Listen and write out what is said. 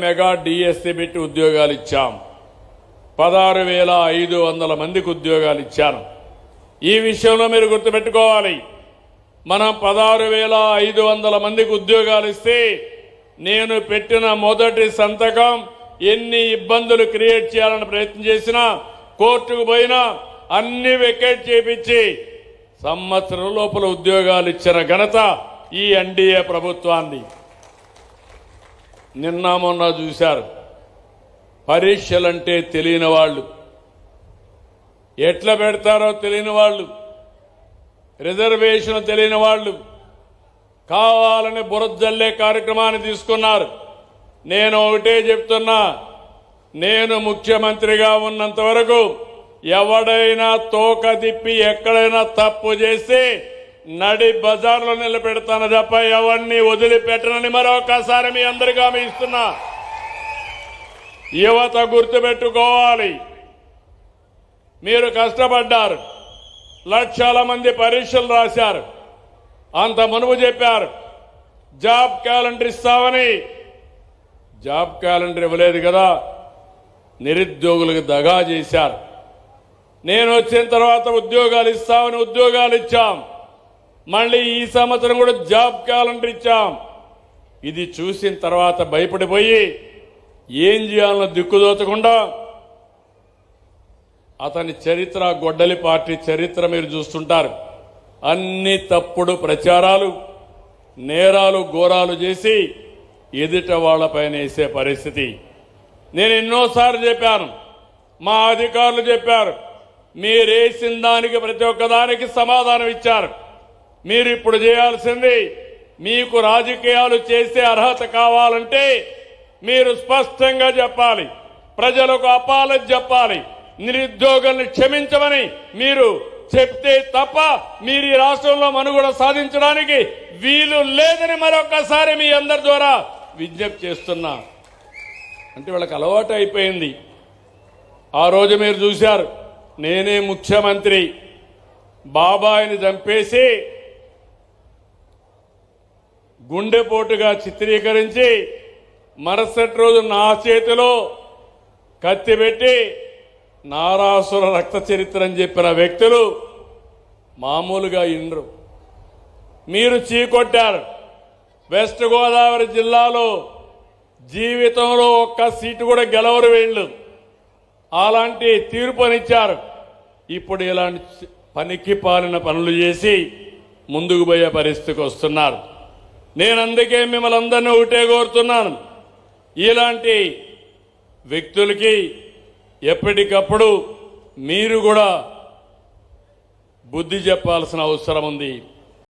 Mega DSC పెట్టి ఉద్యోగాలు ఇచ్చాం. 16,500 మందికి ఉద్యోగాలు ఇచ్చాను. ఈ విషయంలో మీరు గుర్తుపెట్టుకోవాలి. మనం 16,500 మందికి ఉద్యోగాలు ఇస్తే నేను పెట్టిన మొదటి సంతకం ఎన్ని ఇబ్బందులు క్రియేట్ చేయాలని ప్రయత్నం చేసినా, కోర్టుకు పోయినా అన్ని వెకేట్ చేపించి సంవత్సరం లోపల ఉద్యోగాలు ఇచ్చిన ఘనత ఈ ఎన్డీఏ ప్రభుత్వాన్ని. నిన్న మొన్న చూశారు, పరీక్షలంటే తెలియని వాళ్ళు, ఎట్లా పెడతారో తెలియని వాళ్ళు, రిజర్వేషన్ తెలియని వాళ్ళు కావాలని బురదజల్లే కార్యక్రమాన్ని తీసుకున్నారు. నేను ఒకటే చెప్తున్నా, నేను ముఖ్యమంత్రిగా ఉన్నంత వరకు ఎవడైనా తోక తిప్పి ఎక్కడైనా తప్పు చేస్తే నడి బజార్లో నిలబెడతాను తప్ప ఎవరిని వదిలిపెట్టనని మరొకసారి మీ అందరికీ హామీ ఇస్తున్నా. యువత గుర్తుపెట్టుకోవాలి, మీరు కష్టపడ్డారు, లక్షల మంది పరీక్షలు రాశారు. అంత మునుపు చెప్పారు జాబ్ క్యాలెండర్ ఇస్తామని. జాబ్ క్యాలెండర్ ఇవ్వలేదు కదా, నిరుద్యోగులకు దగా చేశారు. నేను వచ్చిన తర్వాత ఉద్యోగాలు ఇస్తామని ఉద్యోగాలు ఇచ్చాం. మళ్ళీ ఈ సంవత్సరం కూడా జాబ్ క్యాలెండర్ ఇచ్చాం. ఇది చూసిన తర్వాత భయపడిపోయి ఏం చేయాలనో దిక్కుదోచకుండా అతని చరిత్ర, గొడ్డలి పార్టీ చరిత్ర మీరు చూస్తుంటారు. అన్ని తప్పుడు ప్రచారాలు, నేరాలు, ఘోరాలు చేసి ఎదుట వాళ్లపైన వేసే పరిస్థితి. నేను ఎన్నోసార్లు చెప్పాను, మా అధికారులు చెప్పారు, మీరేసిన దానికి ప్రతి ఒక్కదానికి సమాధానం ఇచ్చారు. మీరు ఇప్పుడు చేయాల్సింది, మీకు రాజకీయాలు చేసే అర్హత కావాలంటే మీరు స్పష్టంగా చెప్పాలి, ప్రజలకు అపాలజీ చెప్పాలి, నిరుద్యోగుల్ని క్షమించమని మీరు చెప్తే తప్ప మీరు ఈ రాష్ట్రంలో మనుగడ సాధించడానికి వీలు లేదని మరొకసారి మీ అందరి ద్వారా విజ్ఞప్తి చేస్తున్నా. అంటే వాళ్ళకి అలవాటు అయిపోయింది. ఆ రోజు మీరు చూశారు, నేనే ముఖ్యమంత్రి, బాబాయిని చంపేసి గుండెపోటుగా చిత్రీకరించి మరుసటి రోజు నా చేతిలో కత్తి పెట్టి నారాసుర రక్త చరిత్ర అని చెప్పిన వ్యక్తులు మామూలుగా ఇండ్రు. మీరు చీకొట్టారు. వెస్ట్ గోదావరి జిల్లాలో జీవితంలో ఒక్క సీటు కూడా గెలవరు వీళ్ళు. అలాంటి తీర్పునిచ్చారు. ఇప్పుడు ఇలాంటి పనికి పాలిన పనులు చేసి ముందుకు పోయే పరిస్థితికి వస్తున్నారు. నేను అందుకే మిమ్మల్ని అందరినీ ఒకటే కోరుతున్నాను, ఇలాంటి వ్యక్తులకి ఎప్పటికప్పుడు మీరు కూడా బుద్ధి చెప్పాల్సిన అవసరం ఉంది.